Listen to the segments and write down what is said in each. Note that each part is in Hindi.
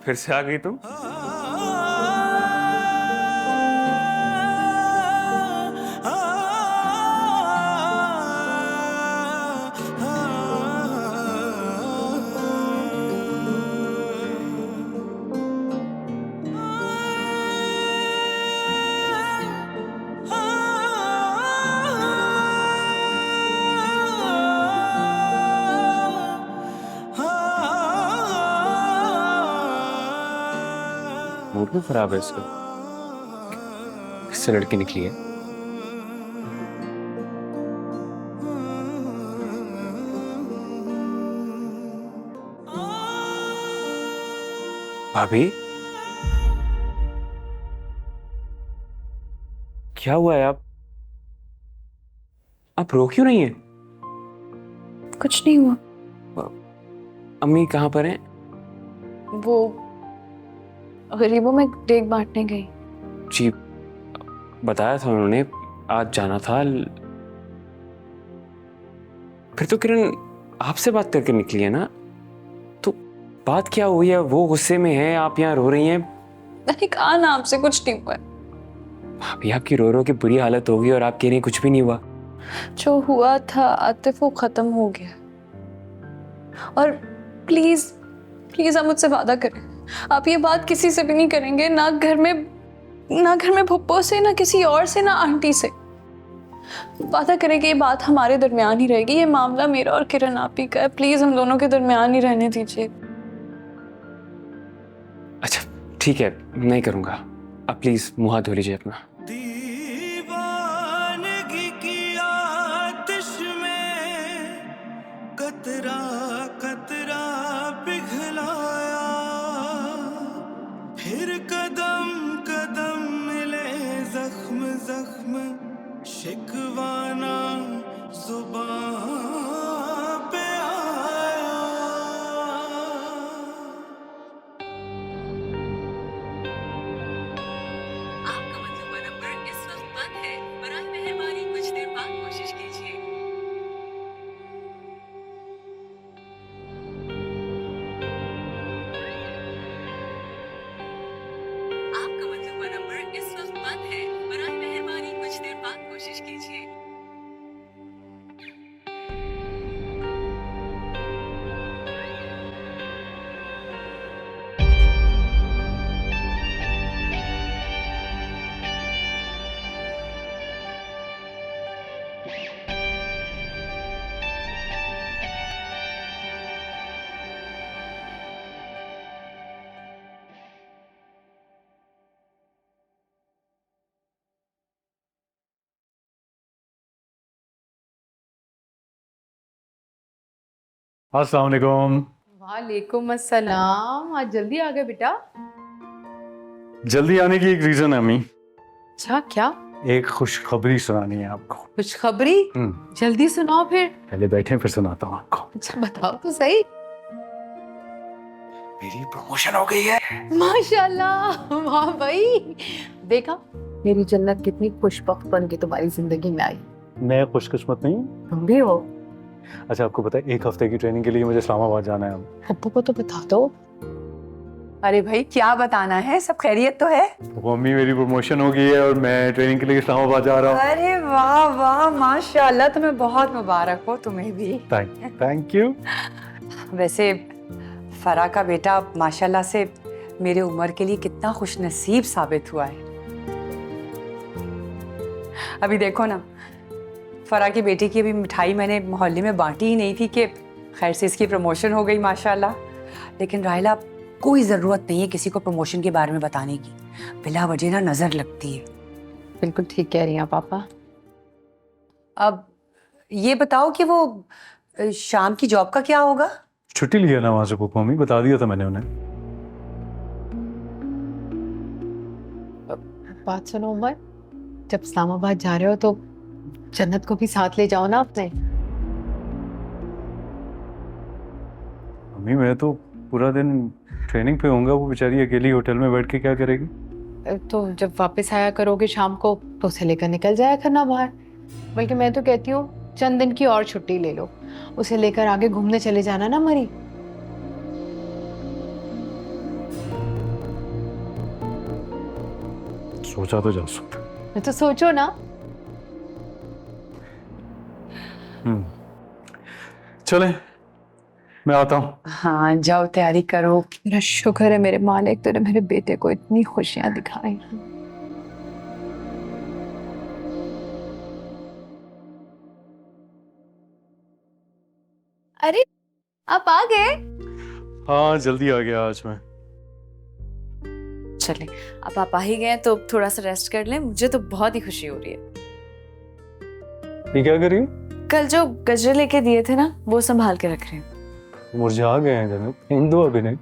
फिर से आ गई तुम? मूड क्यों खराब है इसका? किससे लड़की निकली है? भाभी, क्या हुआ है? आप रो क्यों नहीं है? कुछ नहीं हुआ। अम्मी कहाँ पर हैं? वो गरीबों में देख बांटने गई। जी, बताया था उन्होंने, आज जाना था। फिर तो किरण आपसे बात करके निकली है ना? तो बात क्या हुई है? वो गुस्से में है, आप यहाँ रो रही हैं। मैंने कहा ना आपसे कुछ नहीं हुआ है। भाभी, आपकी रो रो के बुरी हालत होगी और आपके लिए कुछ भी नहीं हुआ। जो हुआ था आतिफ वो खत्म हो गया। और प्लीज प्लीज आप मुझसे वादा करें, आप ये बात किसी से भी नहीं करेंगे, ना घर में भुप्पो से, ना किसी और से, ना आंटी से। वादा करें कि ये बात हमारे दरमियान ही रहेगी। ये मामला मेरा और किरण आप ही का है। प्लीज हम दोनों के दरमियान ही रहने दीजिए। अच्छा ठीक है, नहीं करूंगा। आप प्लीज मुंह हाथ धो लीजिए अपना। दीवानगी की आतिश में कतरा कतरा पिघलाया, फिर कदम कदम मिले जख्म जख्म, शिकवाना जुबां पे आया। आपका मतलूबा नंबर इस वक्त बंद है। बराए मेहरबानी कुछ देर बाद कोशिश कीजिए। आपका मतलूबा नंबर इस वक्त बंद है। बराए मेहरबानी कुछ देर बाद कोशिश कीजिए। अस्सलाम वालेकुम। वालेकुम अस्सलाम। आज जल्दी आ गए बेटा। जल्दी आने की एक रीजन है अम्मी। अच्छा क्या? एक खुशखबरी सुनानी है आपको। खुशखबरी? जल्दी सुनाओ फिर। पहले बैठे फिर सुनाता हूँ आपको। अच्छा बताओ तो सही। मेरी प्रमोशन हो गई है। माशाल्लाह, वाह भाई। देखा मेरी जन्नत कितनी खुशबख्त बन के तुम्हारी जिंदगी में आई। मैं खुशकिस्मत नहीं। तुम भी हो। अच्छा आपको पता है 1 हफ्ते की ट्रेनिंग के लिए मुझे इस्लामाबाद जाना है अब। पप्पू को तो बता दो। अरे भाई क्या बताना है, सब खैरियत तो है? वो अम्मी मेरी प्रमोशन हो गई है और मैं ट्रेनिंग के लिए इस्लामाबाद जा रहा हूँ। अरे वाह वाह माशाल्लाह, तुम्हें बहुत मुबारक हो। तुम्हें भी थैंक यू। वैसे फरा का बेटा माशाल्लाह से मेरे उम्र के लिए कितना खुशनसीब साबित हुआ है। अभी देखो ना, फरा की बेटी की अभी मिठाई मैंने मोहल्ले में बांटी ही नहीं थी कि खैर से इसकी प्रमोशन हो गई माशाल्लाह। लेकिन राहिला, कोई ज़रूरत नहीं है किसी को प्रमोशन के बारे में बताने की, बिला वजह ना नज़र लगती है। बिल्कुल ठीक कह रही हैं पापा। अब ये बताओ कि वो शाम की जॉब का क्या होगा? छुट्टी लिया ना वहाँ से पप्पू अम्मी, बता दिया था मैंने उन्हें। बात सुनो उमर, जब इस्लामाबाद जा रहे हो तो जन्नत को भी साथ ले जाओ ना अपने। अम्मी मैं तो पूरा दिन ट्रेनिंग पे होऊंगा, वो बेचारी अकेली होटल में बैठ के क्या करेगी? तो जब वापस आया करोगे शाम को तो उसे लेकर निकल जाया करना बाहर। बल्कि मैं तो कहती हूँ चंद दिन की और छुट्टी ले लो, उसे लेकर आगे घूमने चले जाना ना मरी। सोचा तो जा सकता। तो सोचो ना। चले, मैं आता हूँ। हाँ जाओ तैयारी करो। मेरा शुक्र है मेरे मालिक, तूने मेरे बेटे को इतनी खुशियां दिखाई। अरे आप आ गए? हाँ जल्दी आ गया आज मैं। चले, अब आप आ ही गए तो थोड़ा सा रेस्ट कर लें। मुझे तो बहुत ही खुशी हो रही है। ये क्या कर रही हो? कल जो गजरे लेके दिए थे ना, वो संभाल के रख रहे हैं। मुरझा गए हैं जन्नत, फेंक दो अभी नहीं।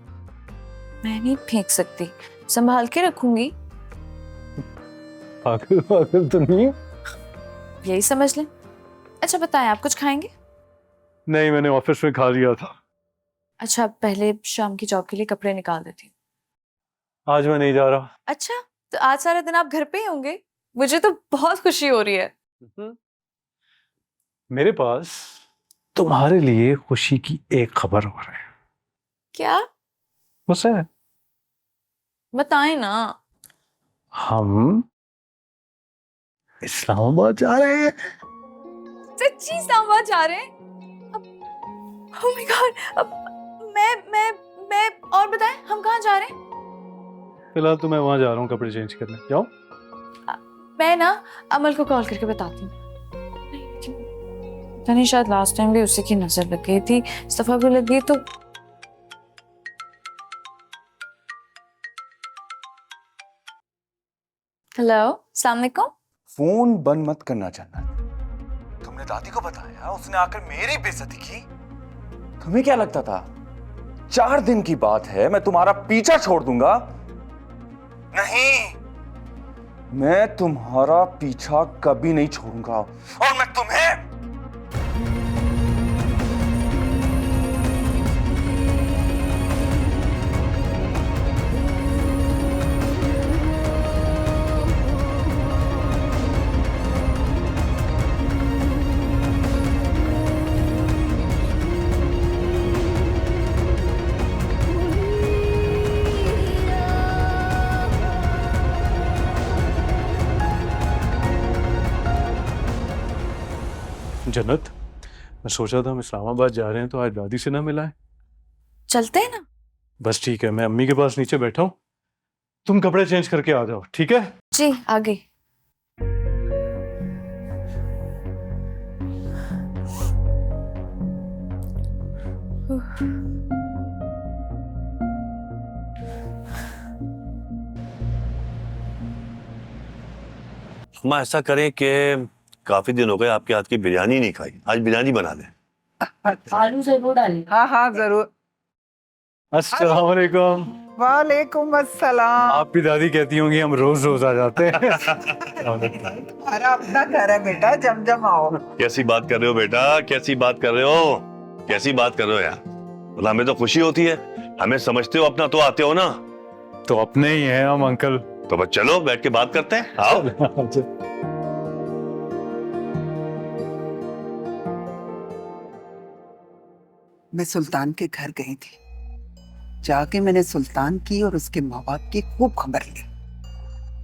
मैं नहीं फेंक सकती, संभाल के रखूंगी। पागल पागल तो नहीं है? यही समझ लें। अच्छा बताएं, आप कुछ खाएंगे? नहीं, मैंने ऑफिस में खा लिया था। अच्छा, पहले शाम की जॉब के लिए कपड़े निकाल देती हूँ। आज मैं नहीं जा रहा। अच्छा, तो आज सारा दिन आप घर पे ही होंगे? मुझे तो बहुत खुशी हो रही है। मेरे पास तुम्हारे लिए खुशी की एक खबर और है। क्या? उसे बताएं ना। हम इस्लामाबाद जा रहे हैं। सच्ची इस्लामाबाद जा रहे हैं? Oh my God! अब मैं और बताएं, हम कहाँ जा रहे हैं? फिलहाल तो मैं वहां जा रहा हूँ कपड़े चेंज करने। जाओ। मैं ना अमल को कॉल करके बताती हूँ। पता नहीं, शायद लास्ट टाइम भी उसी की नजर लग गई थी, इस दफा भी लग गई तो। हेलो, अस्सलाम वालेकुम। फोन बंद मत करना जन्नत। तुमने दादी को बताया, उसने आकर मेरी बेइज्जती की। तुम्हें क्या लगता था 4 दिन की बात है मैं तुम्हारा पीछा छोड़ दूंगा? नहीं, मैं तुम्हारा पीछा कभी नहीं छोड़ूंगा। और मैं तुम्हें जन्नत, मैं सोचा था हम इस्लामाबाद जा रहे हैं तो आज दादी से ना मिलाएं। चलते हैं ना? बस ठीक है, मैं अम्मी के पास नीचे बैठा हूँ, तुम कपड़े चेंज करके आ जाओ, ठीक है? जी, आ गई। हम ऐसा करें कि काफी दिन हो गए आपके हाथ की बिरयानी नहीं खाई, आज बिरयानी बना दें। आलू जरूर डालें। हाँ हाँ जरूर। अस्सलाम वालेकुम। वालेकुम अस्सलाम। आप भी दादी कहती होंगी हम रोज रोज आ जाते हैं। अरे अपना घर है बेटा, जम जम आओ। कैसी बात कर रहे हो बेटा, कैसी बात कर रहे हो, कैसी बात कर रहे हो यार? मतलब हमें तो खुशी होती है, हमें समझते हो अपना तो आते हो ना। तो अपने ही हैं हम अंकल। तो बस चलो बैठ के बात करते हैं, आओ। मैं सुल्तान के घर गई थी, जाके मैंने सुल्तान की और उसके माँ बाप की खूब खबर ली।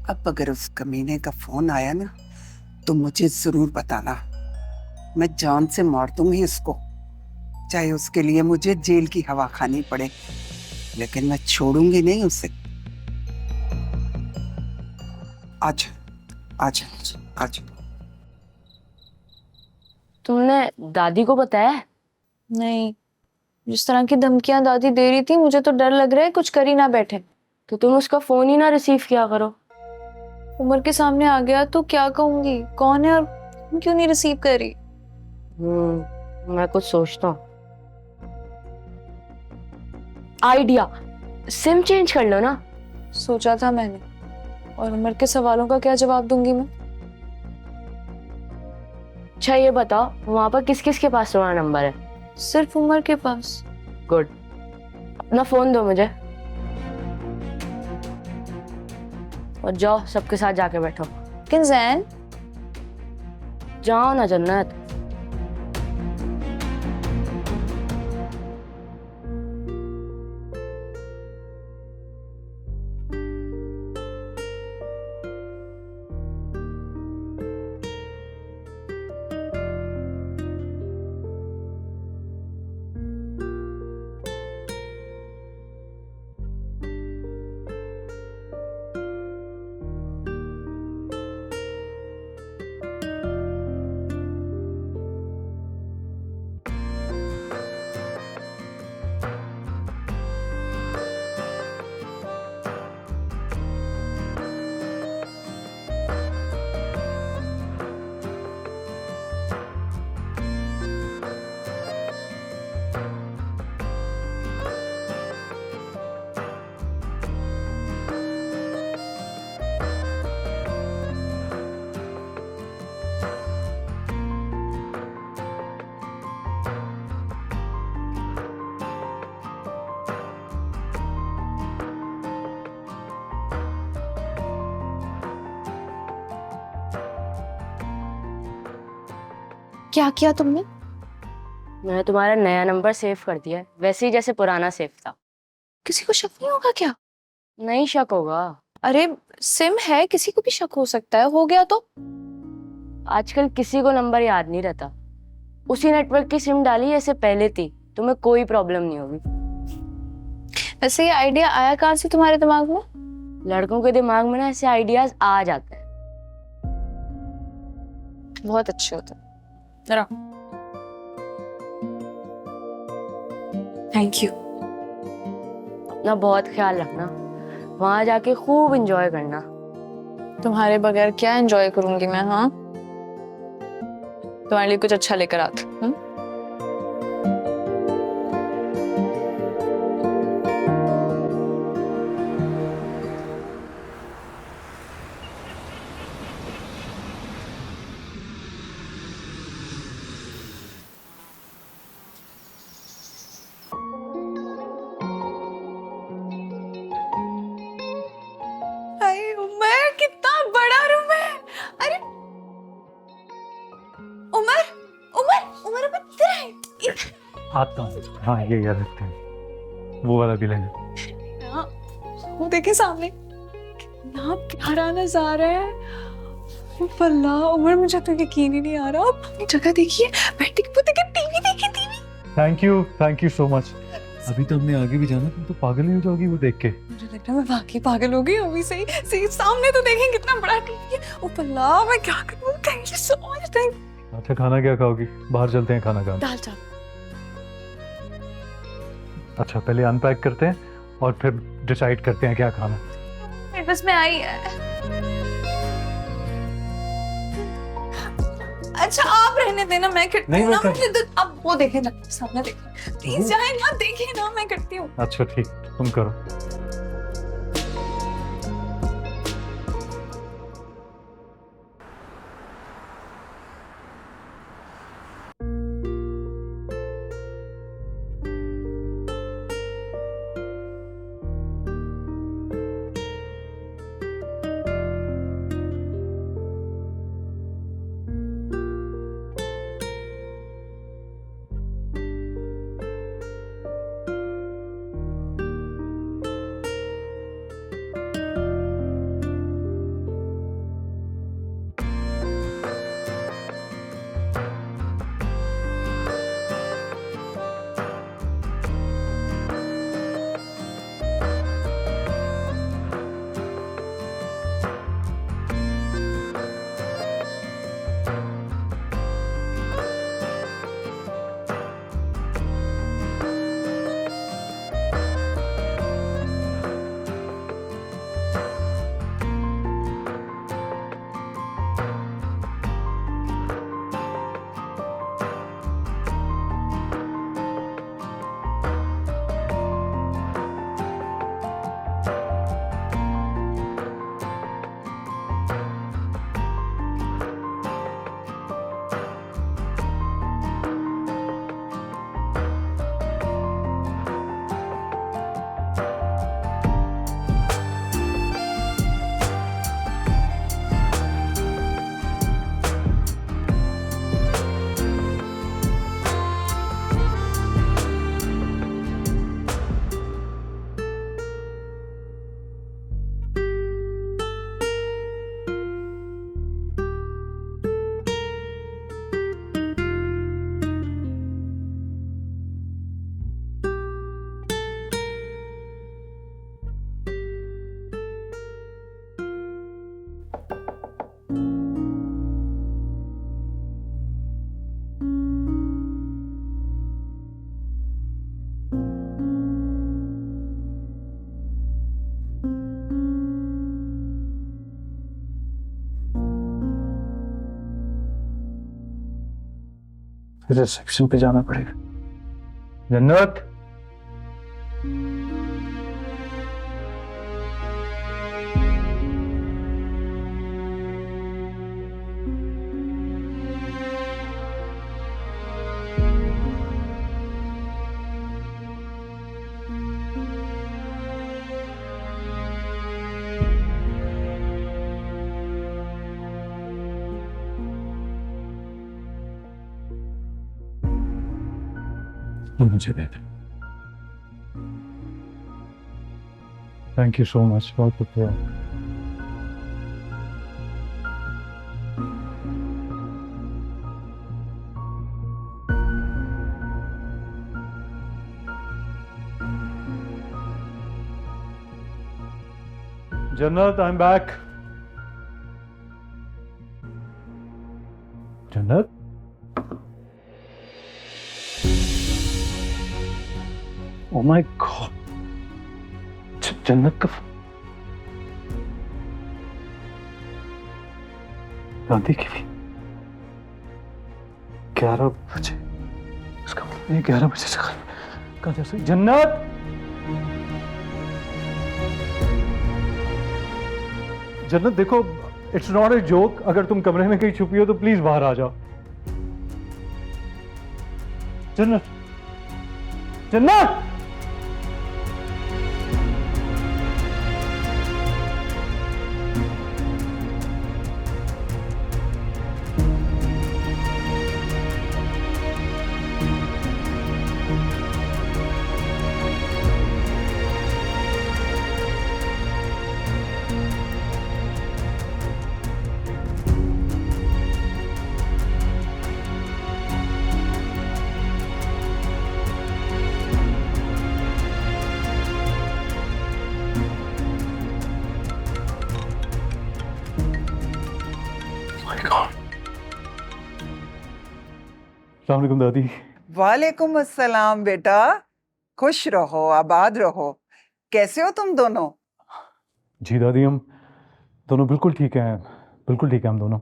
अब अगर उस कमीने का फोन आया ना तो मुझे जरूर बताना, मैं जान से मार दूंगी उसको, चाहे उसके लिए मुझे जेल की हवा खानी पड़े, लेकिन मैं छोड़ूंगी नहीं उसे। आज आज आज तुमने दादी को बताया? नहीं, जिस तरह की धमकियां दादी दे रही थी, मुझे तो डर लग रहा है कुछ कर ही ना बैठे। तो तुम उसका फोन ही ना रिसीव किया करो। उमर के सामने आ गया तो क्या कहूंगी, कौन है और क्यों नहीं रिसीव कर रही? मैं कुछ सोचता हूँ। आइडिया, सिम चेंज कर लो ना। सोचा था मैंने, और उमर के सवालों का क्या जवाब दूंगी मैं? अच्छा ये बताओ, वहां पर किस किस के पास तुम्हारा नंबर है? सिर्फ उमर के पास। गुड, अपना फोन दो मुझे और जाओ सबके साथ जाके बैठो। किन जैन? जाओ ना जन्नत। क्या किया तुमने? मैंने तुम्हारा नया नंबर सेव कर दिया है, वैसे ही जैसे पुराना सेव था। किसी को शक नहीं होगा क्या? नहीं शक होगा। अरे सिम है, किसी को भी शक हो सकता है, हो गया तो? आजकल किसी को नंबर याद नहीं रहता। उसी नेटवर्क की सिम डाली जैसे पहले थी, तुम्हें कोई प्रॉब्लम नहीं होगी। वैसे ये आइडिया आया कहाँ से तुम्हारे दिमाग में? लड़कों के दिमाग में ना ऐसे आइडियाज आ जाते हैं। बहुत अच्छे होते हैं। Thank you. अपना बहुत ख्याल रखना, वहां जाके खूब एंजॉय करना। तुम्हारे बगैर क्या एंजॉय करूंगी मैं? हाँ, तुम्हारे लिए कुछ अच्छा लेकर आती हूँ। उमर, कितना बड़ा रूम है। अरे उमर, उमर, उमर अब इधर है। आता हूँ। हाँ ये याद रखते हैं, वो वाला भी लेंगे। हाँ, वो देखे सामने कितना प्यारा नजारा है। वल्ला उमर, मुझे तो यकीन ही नहीं आ रहा। आप अपनी जगह देखिए, बैठे के टीवी देखिए, TV. Thank you so much. अभी तो हमने आगे भी जाना, तुम तो पागल ही हो जाओगी वो देख के। मुझे लग रहा है मैं वाकई पागल हो गई अभी। सही सामने तो देखें कितना बड़ा टीवी है। ओ पल्ला, मैं क्या करूं? Thank you so much. अच्छा खाना क्या खाओगी? बाहर चलते हैं खाना खाने। दाल चावल। अच्छा पहले अनपैक करते हैं और फिर डिसाइड करते हैं क्या खाना। मेरे बस में आई है। अच्छा आप रहने देना, मैं करती हूँ ना। मुझे अब वो देखे ना, सामने देखे, प्लीज जाए ना, देखे ना, मैं करती हूँ। अच्छा ठीक, तुम करो। रिसेप्शन पे जाना पड़ेगा। जन्नत, मुझे दे दे। थैंक यू सो मच, बहुत शुक्रिया। जन्नत, आई एम बैक। जन्नत, ओ माय गॉड, जन्नत का दादी के लिए 11 बजे, इसका मतलब ये 11 बजे से कल जैसे। जन्नत, जन्नत देखो, इट्स नॉट ए जोक। अगर तुम कमरे में कहीं छुपी हो तो प्लीज बाहर आ जाओ। जन्नत, जन्नत, अस्सलाम वालेकुम दादी। वालेकुम अस्सलाम बेटा, खुश रहो, आबाद रहो। कैसे हो तुम दोनों? जी दादी, हम दोनों बिल्कुल ठीक हैं, बिल्कुल ठीक है हम दोनों।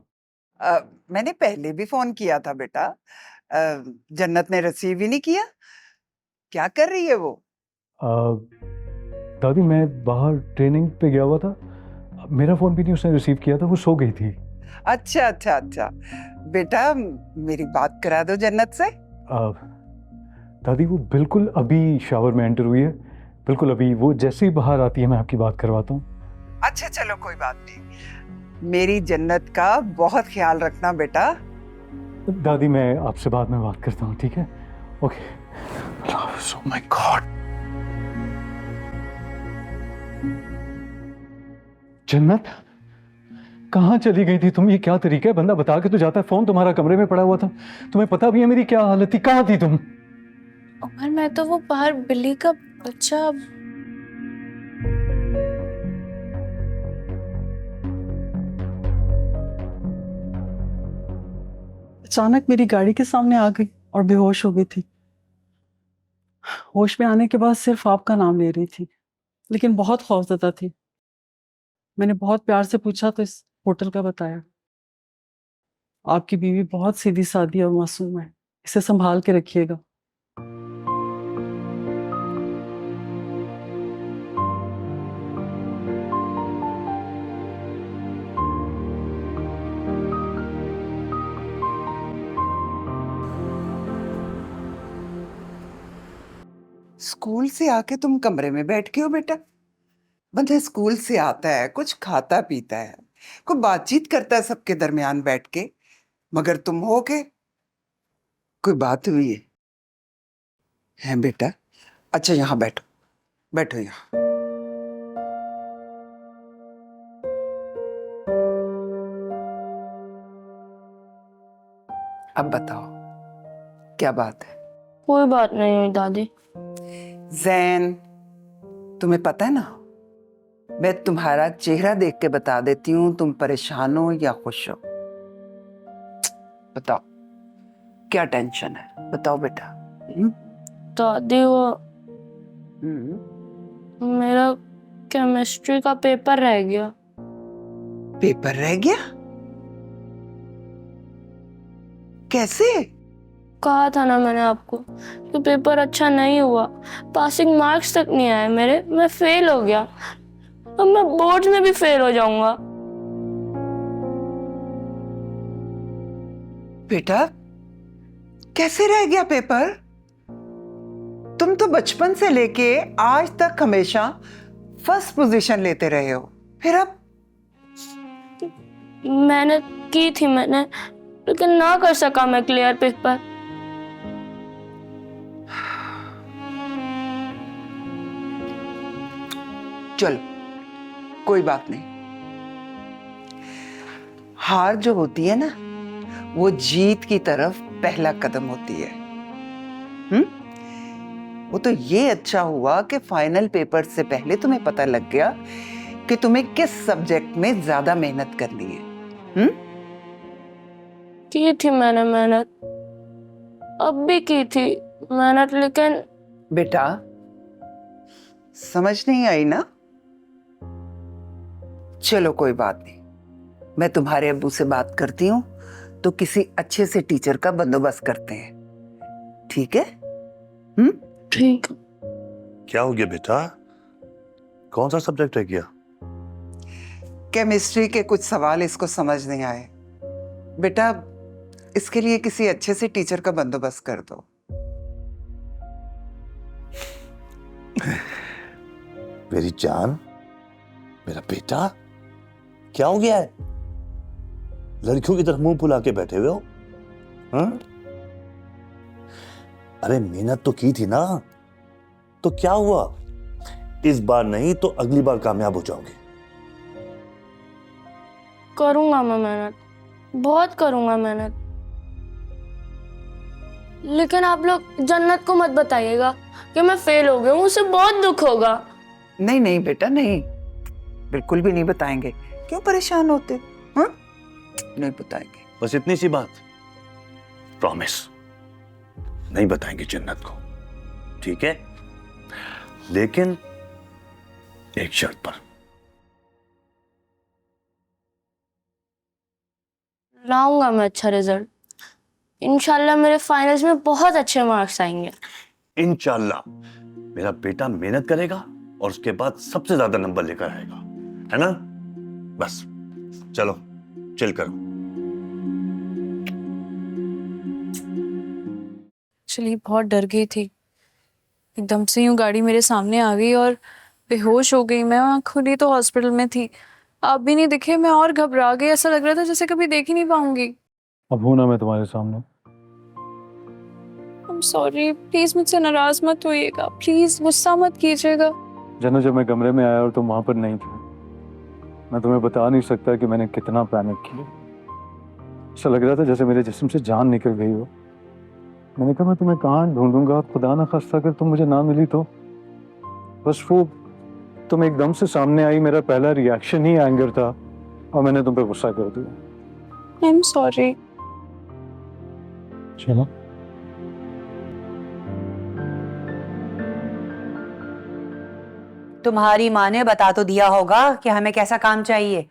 मैंने पहले भी फोन किया था बेटा, जन्नत ने रिसीव ही नहीं किया। क्या कर रही है वो? दादी मैं बाहर ट्रेनिंग पे गया हुआ था, मेरा फोन भी नहीं उसने रिसीव किया था, वो सो गई थी। अच्छा अच्छा अच्छा बेटा, मेरी बात करा दो जन्नत से। दादी वो बिल्कुल अभी शावर में एंटर हुई है, बिल्कुल अभी। वो जैसे ही बाहर आती है मैं आपकी बात करवाता हूँ। अच्छा चलो कोई बात नहीं, मेरी जन्नत का बहुत ख्याल रखना बेटा। दादी मैं आपसे बाद में बात करता हूँ, ठीक है? ओके। ओह माय गॉड, जन्नत कहाँ चली गई थी तुम? ये क्या तरीका है, बंदा बता के तो जाता है। फोन तुम्हारा कमरे में पड़ा हुआ था, तुम्हें पता भी है मेरी क्या हालत थी। कहाँ थी तुम? उमर मैं तो वो बाहर बिल्ली का बच्चा। अचानक मेरी गाड़ी के सामने आ गई और बेहोश हो गई थी। होश में आने के बाद सिर्फ आपका नाम ले रही थी, लेकिन बहुत खौफजदा थी। मैंने बहुत प्यार से पूछा तो इस होटल का बताया। आपकी बीवी बहुत सीधी सादी और मासूम है, इसे संभाल के रखिएगा। स्कूल से आके तुम कमरे में बैठ के हो बेटा? बंदा स्कूल से आता है, कुछ खाता पीता है, कोई बातचीत करता है सबके दरमियान बैठ के, मगर तुम हो के कोई बात हुई है बेटा? अच्छा यहाँ बैठो, बैठो यहाँ। अब बताओ क्या बात है? कोई बात नहीं हुई दादी। जैन, तुम्हें पता है ना, मैं तुम्हारा चेहरा देख के बता देती हूँ तुम परेशान हो या खुश हो। बताओ क्या टेंशन है, बताओ बेटा। दादी वो मेरा केमिस्ट्री का पेपर रह गया। पेपर रह गया? कैसे? कहा था ना मैंने आपको कि पेपर अच्छा नहीं हुआ, पासिंग मार्क्स तक नहीं आए मेरे, मैं फेल हो गया। अब मैं बोर्ड में भी फेल हो जाऊंगा। बेटा कैसे रह गया पेपर? तुम तो बचपन से लेके आज तक हमेशा फर्स्ट पोजीशन लेते रहे हो, फिर अब? मेहनत की थी मैंने, लेकिन ना कर सका मैं क्लियर पेपर। चलो कोई बात नहीं, हार जो होती है ना वो जीत की तरफ पहला कदम होती है। वो तो ये अच्छा हुआ कि फाइनल पेपर से पहले तुम्हें पता लग गया कि तुम्हें किस सब्जेक्ट में ज्यादा मेहनत करनी है। की थी मैंने मेहनत, अब भी की थी मेहनत, लेकिन बेटा समझ नहीं आई ना? चलो कोई बात नहीं, मैं तुम्हारे अब्बू से बात करती हूँ तो किसी अच्छे से टीचर का बंदोबस्त करते हैं, ठीक है? ठीक। क्या हो गया बेटा? कौन सा सब्जेक्ट रह गया? केमिस्ट्री के कुछ सवाल इसको समझ नहीं आए। बेटा इसके लिए किसी अच्छे से टीचर का बंदोबस्त कर दो। मेरी जान, मेरा बेटा, क्या हो गया है? लड़कियों की तरफ मुंह फुला के बैठे हुए हो? हाँ? अरे मेहनत तो की थी ना, तो क्या हुआ? इस बार नहीं तो अगली बार कामयाब हो जाओगे। करूंगा मैं मेहनत, बहुत करूंगा मेहनत, लेकिन आप लोग जन्नत को मत बताइएगा कि मैं फेल हो गया हूँ, उसे बहुत दुख होगा। नहीं नहीं बेटा नहीं, बिल्कुल भी नहीं बताएंगे। क्यों परेशान होते? हाँ नहीं बताएंगे। बस इतनी सी बात, प्रॉमिस, नहीं बताएंगे जन्नत को, ठीक है? लेकिन एक शर्त पर। लाऊंगा मैं अच्छा रिजल्ट, इंशाल्लाह मेरे फाइनल्स में बहुत अच्छे मार्क्स आएंगे। इंशाल्लाह मेरा बेटा मेहनत करेगा और उसके बाद सबसे ज्यादा नंबर लेकर आएगा, है ना? बस चलो चिल करो। चलिए बहुत डर गई थी, एकदम से यूं गाड़ी मेरे सामने आ गई और बेहोश हो गई मैं। आँख खुली तो हॉस्पिटल में थी, आप भी नहीं दिखे, मैं और घबरा गई, ऐसा लग रहा था जैसे कभी देख ही नहीं पाऊंगी। अब हूं ना मैं तुम्हारे सामने। I'm sorry, प्लीज मुझसे नाराज मत होइएगा, प्लीज गुस्सा मत कीजिएगा। जन्नत जब मैं कमरे में आया और तुम वहां पर नहीं थे, मैं तुम्हें बता नहीं सकता कि मैंने कितना पैनिक किया। ऐसा लग रहा था जैसे मेरे जिस्म से जान निकल गई हो। मैंने कहा मैं तुम्हें कहाँ ढूंढूंगा, खुदा ना खास्ता अगर तुम मुझे ना मिली तो। बस वो तुम एकदम से सामने आई, मेरा पहला रिएक्शन ही एंगर था और मैंने तुम पे गुस्सा कर दिया। I'm sorry। चलो तुम्हारी माँ ने बता तो दिया होगा कि हमें कैसा काम चाहिए।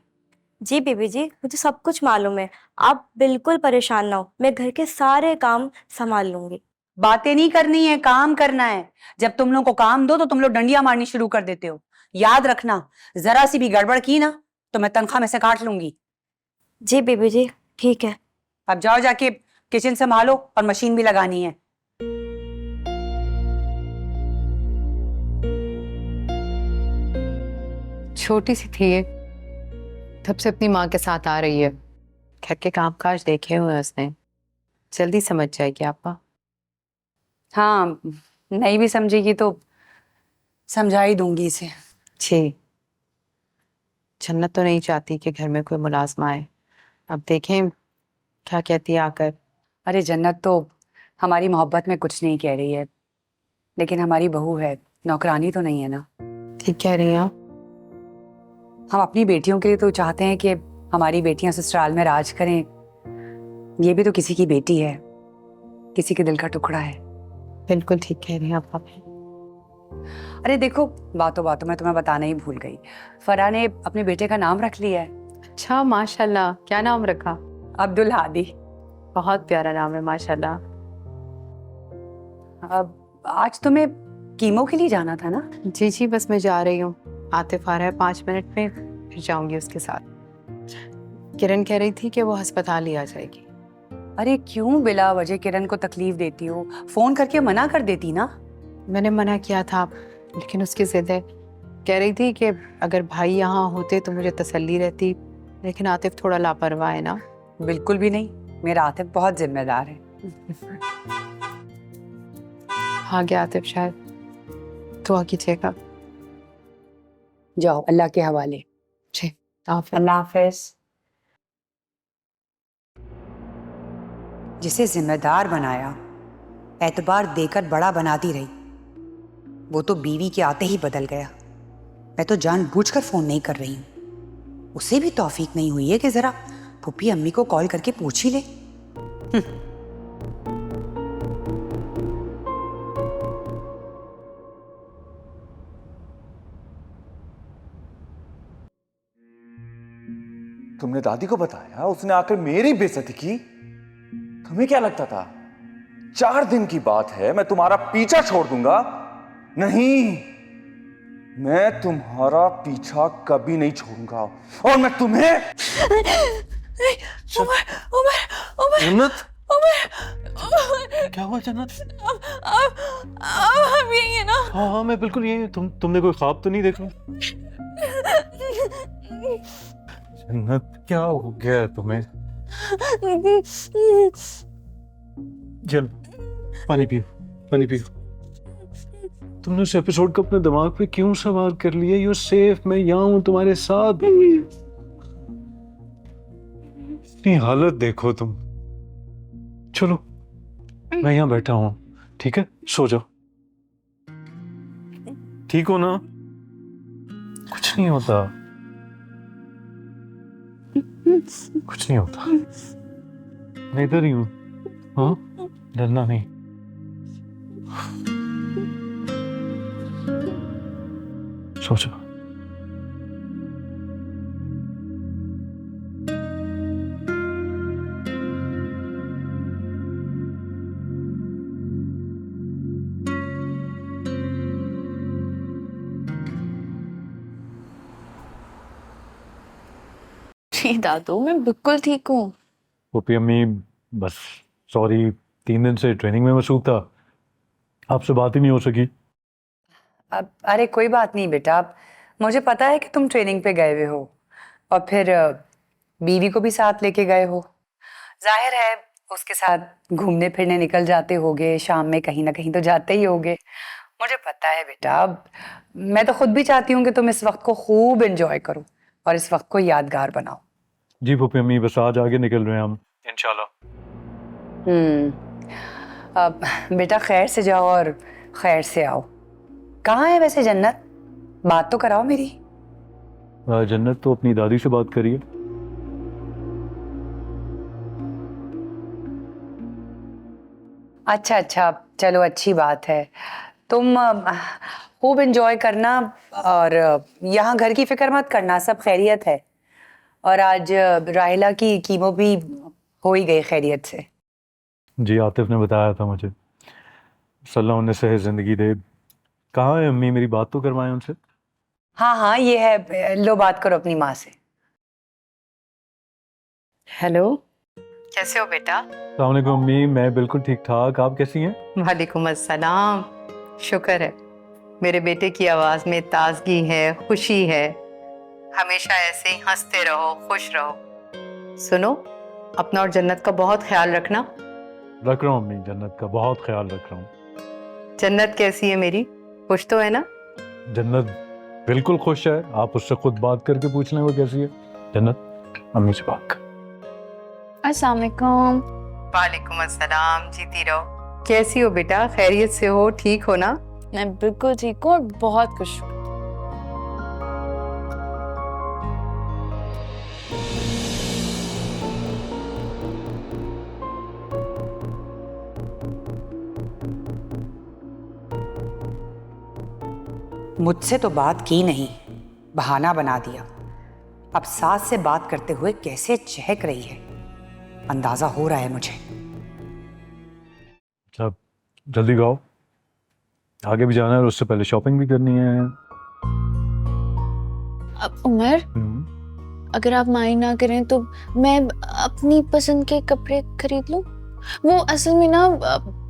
जी बीबी जी, मुझे सब कुछ मालूम है, आप बिल्कुल परेशान ना हो, मैं घर के सारे काम संभाल लूंगी। बातें नहीं करनी है, काम करना है। जब तुम लोग को काम दो तो तुम लोग डंडियां मारनी शुरू कर देते हो। याद रखना, जरा सी भी गड़बड़ की ना तो मैं तनख्वाह में से काट लूंगी। जी बीबी जी ठीक है। अब जाओ, जाके किचन संभालो और मशीन भी लगानी है। छोटी सी थी ये, तब से अपनी माँ के साथ आ रही है। घर के कामकाज देखे हुए हैं उसने, जल्दी समझ जाएगी आपा। हाँ, नहीं भी समझेगी तो समझा ही दूंगी इसे। जी, जन्नत तो नहीं चाहती कि घर में कोई मुलाजमा आए। अब देखें क्या कहती है आकर। अरे जन्नत तो हमारी मोहब्बत में कुछ नहीं कह रही है, लेकिन हमारी बहू है, नौकरानी तो नहीं है ना। ठीक कह रही हैं आप। हम अपनी बेटियों के लिए तो चाहते हैं कि हमारी बेटियां ससुराल में राज करें। ये भी तो किसी की बेटी है, किसी के दिल का टुकड़ा है। बिल्कुल ठीक कह रही हैं आप। अरे देखो, बातों बातों में तुम्हें बताना ही भूल गई, फरा ने अपने बेटे का नाम रख लिया है। अच्छा, माशाल्लाह। क्या नाम रखा? अब्दुल हादी। बहुत प्यारा नाम है माशाल्लाह। अब आज तुम्हें कीमो के लिए जाना था ना? जी जी, बस मैं जा रही हूँ। आतिफ आ रहा है 5 मिनट में, फिर जाऊंगी उसके साथ। किरण कह रही थी कि वो अस्पताल ही आ जाएगी। अरे क्यों बिला वजह किरण को तकलीफ देती हो? फोन करके मना कर देती ना। मैंने मना किया था, लेकिन उसकी जिद है। कह रही थी कि अगर भाई यहाँ होते तो मुझे तसल्ली रहती, लेकिन आतिफ थोड़ा लापरवाह है ना। बिल्कुल भी नहीं, मेरा आतिफ बहुत जिम्मेदार है। हाँ गया आतिफ शायद, दुआ कीजिएगा। जाओ अल्लाह के हवाले। जी हाफिज़। अल्लाह हाफिज। जिसे जिम्मेदार बनाया, एतबार देकर बड़ा बनाती रही, वो तो बीवी के आते ही बदल गया। मैं तो जानबूझकर फोन नहीं कर रही हूँ। उसे भी तौफीक नहीं हुई है कि जरा पुप्पी अम्मी को कॉल करके पूछ ही ले। तुमने दादी को बताया, उसने आकर मेरी बेइज्जती की। तुम्हें क्या लगता था 4 दिन की बात है मैं तुम्हारा पीछा छोड़ दूंगा? नहीं, मैं तुम्हारा पीछा कभी नहीं छोड़ूंगा। और मैं तुम्हें जन्नत, क्या हुआ जन्नत? आप यही है ना? हाँ हाँ, मैं बिल्कुल यही हूँ। तुमने कोई ख्वाब तो नहीं देखा? जन्नत, क्या हो गया है तुम्हें? चल पानी पियो, पानी पियो। तुमने उस एपिसोड को अपने दिमाग पे क्यों सवार कर लिया? यू सेफ, मैं यहाँ हूँ तुम्हारे साथ। इतनी हालत देखो तुम। चलो मैं यहाँ बैठा हूँ, ठीक है? सो जाओ। ठीक हो ना? कुछ नहीं होता, कुछ नहीं होता। मैं इधर ही हूँ। हाँ, डरना नहीं। सो जाओ। जी दादू, मैं बिल्कुल ठीक हूँ। पुप्पी अम्मी, बस सॉरी, 3 दिन से ट्रेनिंग में मसरूफ था, आपसे बात ही नहीं हो सकी। अब अरे कोई बात नहीं बेटा, मुझे पता है कि तुम ट्रेनिंग पे गए हुए हो और फिर बीवी को भी साथ लेके गए हो। जाहिर है उसके साथ घूमने फिरने निकल जाते होगे, शाम में कहीं ना कहीं तो जाते ही होगे। मुझे पता है बेटा, मैं तो खुद भी चाहती हूँ कि तुम इस वक्त को खूब एंजॉय करो और इस वक्त को यादगार बनाओ। जी पुप्पी अम्मी, बस आज आगे निकल रहे हैं हम इंशाल्लाह। अब बेटा खैर से जाओ और खैर से आओ। कहाँ है वैसे जन्नत? बात तो कराओ मेरी। जन्नत तो अपनी दादी से बात करिए। अच्छा अच्छा, चलो अच्छी बात है। तुम खूब एंजॉय करना और यहाँ घर की फिक्र मत करना, सब खैरियत है। और आज राहिला की कीमो भी हो ही गई खैरियत से। जी आतिफ ने बताया था मुझे। सल्लल्लाहु उन्हें सेहत जिंदगी दे। कहाँ है अम्मी? मेरी बात तो करवाएं उनसे। हाँ हाँ, ये है, लो बात करो अपनी माँ से। हेलो, कैसे हो बेटा? अस्सलाम वालेकुम अम्मी, मैं बिल्कुल ठीक ठाक, आप कैसी हैं? वालेकुम अस्सलाम। शुक्र है, मेरे बेटे की आवाज में ताजगी है, खुशी है। हमेशा ऐसे ही हंसते रहो, खुश रहो। सुनो, अपना और जन्नत का बहुत ख्याल रखना। रख रहा हूँ अम्मी, जन्नत का बहुत ख्याल रख रहा हूँ। जन्नत कैसी है मेरी? खुश तो है ना? जन्नत बिल्कुल खुश है, आप उससे खुद बात करके पूछ लें वो कैसी है। जन्नत, अम्मी से बात कर। अस्सलाम वालेकुम। वालेकुम अस्सलाम, जीती रहो। कैसी हो बेटा? खैरियत से हो? ठीक हो ना? मैं बिल्कुल ठीक हूँ और बहुत खुश हूँ। मुझसे तो बात की नहीं, बहाना बना दिया। अब सास से बात करते हुए कैसे चहक रही है, अंदाजा हो रहा है मुझे। अच्छा, जल्दी गाओ, आगे भी जाना है और उससे पहले शॉपिंग भी करनी है। अब उमर, अगर आप माइंड ना करें तो मैं अपनी पसंद के कपड़े खरीद लूं। वो असल में ना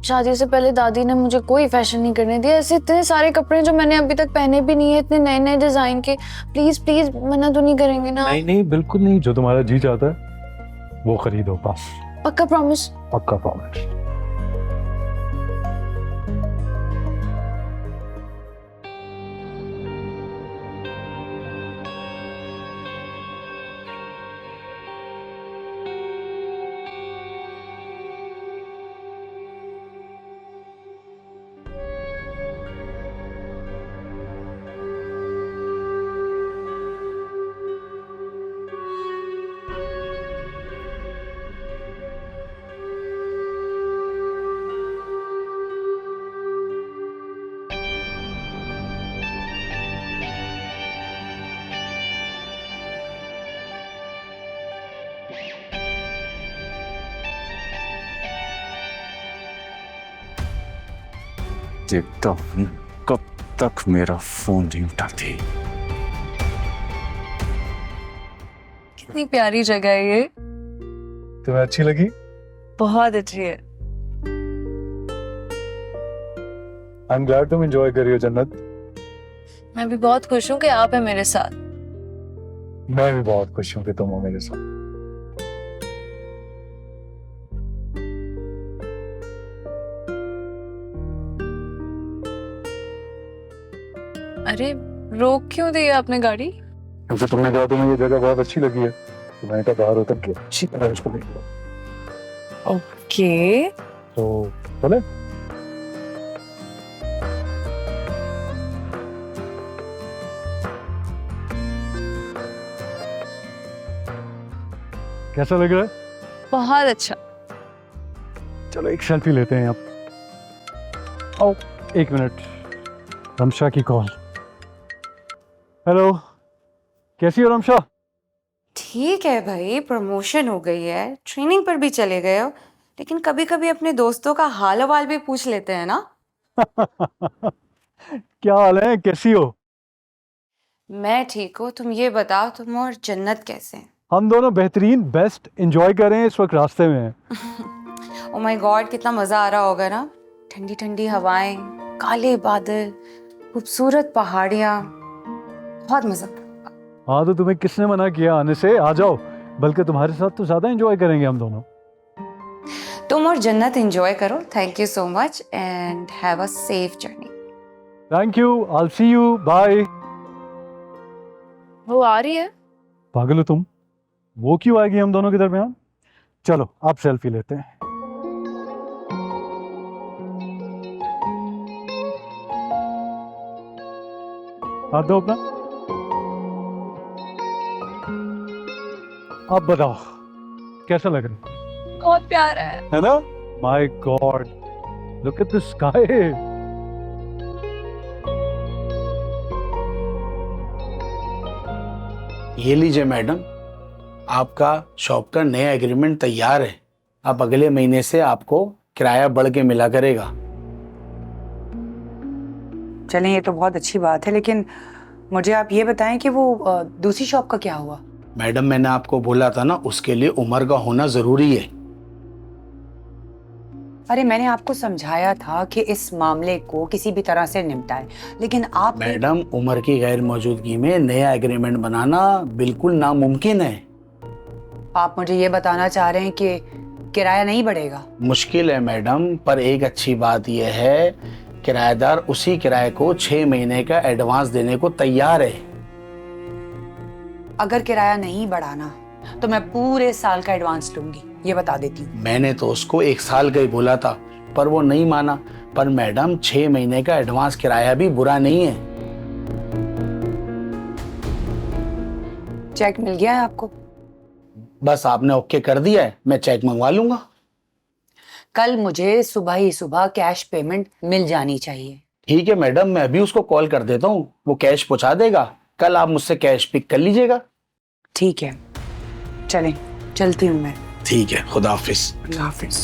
शादी से पहले दादी ने मुझे कोई फैशन नहीं करने दिया। ऐसे इतने सारे कपड़े जो मैंने अभी तक पहने भी नहीं है, इतने नए नए डिजाइन के। प्लीज प्लीज मना तो नहीं करेंगे ना? नहीं नहीं, बिल्कुल नहीं, जो तुम्हारा जी चाहता है वो खरीदो बस। पक्का प्रॉमिस? पक्का प्रॉमिस। देखता हूं कब तक मेरा फोन नहीं उठाती। कितनी प्यारी जगह है ये। तुम्हें अच्छी लगी? बहुत अच्छी है। आई एम ग्लैड तुम एंजॉय कर रही हो जन्नत। मैं भी बहुत खुश हूँ कि आप है मेरे साथ। मैं भी बहुत खुश हूँ कि तुम हो मेरे साथ। अरे रोक क्यों दी आपने गाड़ी? क्योंकि तुमने कहा तुम्हें ये जगह बहुत अच्छी लगी है, तो मैंने कहा बाहर उतर के अच्छी तरह उसको देख लो। ओके, तो चले? कैसा लग रहा है? बहुत अच्छा। चलो एक सेल्फी लेते हैं आप। ओ, एक मिनट, रमशा की कॉल। हेलो, कैसी हो रमशा? ठीक है भाई, प्रमोशन हो गई है, ट्रेनिंग पर भी चले गए हो, लेकिन कभी कभी अपने दोस्तों का हाल हवाल भी पूछ लेते हैं ना। क्या हाल है, कैसी हो? मैं ठीक हूँ, तुम ये बताओ, तुम और जन्नत कैसे हैं? हम दोनों बेहतरीन, बेस्ट एंजॉय कर रहे हैं, इस वक्त रास्ते में हैं। ओ माय गॉड, कितना मजा आ रहा होगा ना। ठंडी ठंडी हवाएं, काले बादल, खूबसूरत पहाड़ियाँ, बहुत मजा। हाँ तो तुम्हें किसने मना किया आने से? आ जाओ, बल्कि तुम्हारे साथ तो ज्यादा एंजॉय करेंगे हम दोनों। तुम और जन्नत एंजॉय करो। Thank you so much and have a safe journey. Thank you, I will see you, bye. वो आ रही है? पागल हो तुम, वो क्यों आएगी हम दोनों के दरमियान? चलो आप सेल्फी लेते हैं। हाथ दो अपना। अब बताओ कैसा लग रहा है? बहुत प्यारा है ना? My God, look at the sky. ये लीजिए मैडम, आपका शॉप का नया एग्रीमेंट तैयार है। अब अगले महीने से आपको किराया बढ़ के मिला करेगा। चलें, ये तो बहुत अच्छी बात है, लेकिन मुझे आप ये बताएं कि वो दूसरी शॉप का क्या हुआ? मैडम मैंने आपको बोला था ना, उसके लिए उम्र का होना जरूरी है। अरे मैंने आपको समझाया था कि इस मामले को किसी भी तरह से निपटाएं, लेकिन आप मैडम उम्र की गैर मौजूदगी में नया एग्रीमेंट बनाना बिल्कुल नामुमकिन है। आप मुझे ये बताना चाह रहे हैं कि किराया नहीं बढ़ेगा? मुश्किल है मैडम, पर एक अच्छी बात यह है, किराएदार उसी किराए को 6 महीने का एडवांस देने को तैयार है। अगर किराया नहीं बढ़ाना तो मैं पूरे साल का एडवांस लूंगी, ये बता देती हूँ। मैंने तो उसको 1 साल का ही बोला था, पर वो नहीं माना। पर मैडम 6 महीने का एडवांस किराया भी बुरा नहीं है। चेक मिल गया है आपको? बस आपने ओके कर दिया है, मैं चेक मंगवा लूंगा। कल मुझे सुबह ही सुबह कैश पेमेंट मिल जानी चाहिए। ठीक है मैडम, मैं अभी उसको कॉल कर देता हूँ, वो कैश पहुंचा देगा। कल आप मुझसे कैश पिक कर लीजिएगा। ठीक है, चलें, चलती हूँ मैं। ठीक है, खुदा हाफिज। अल्लाह हाफिज।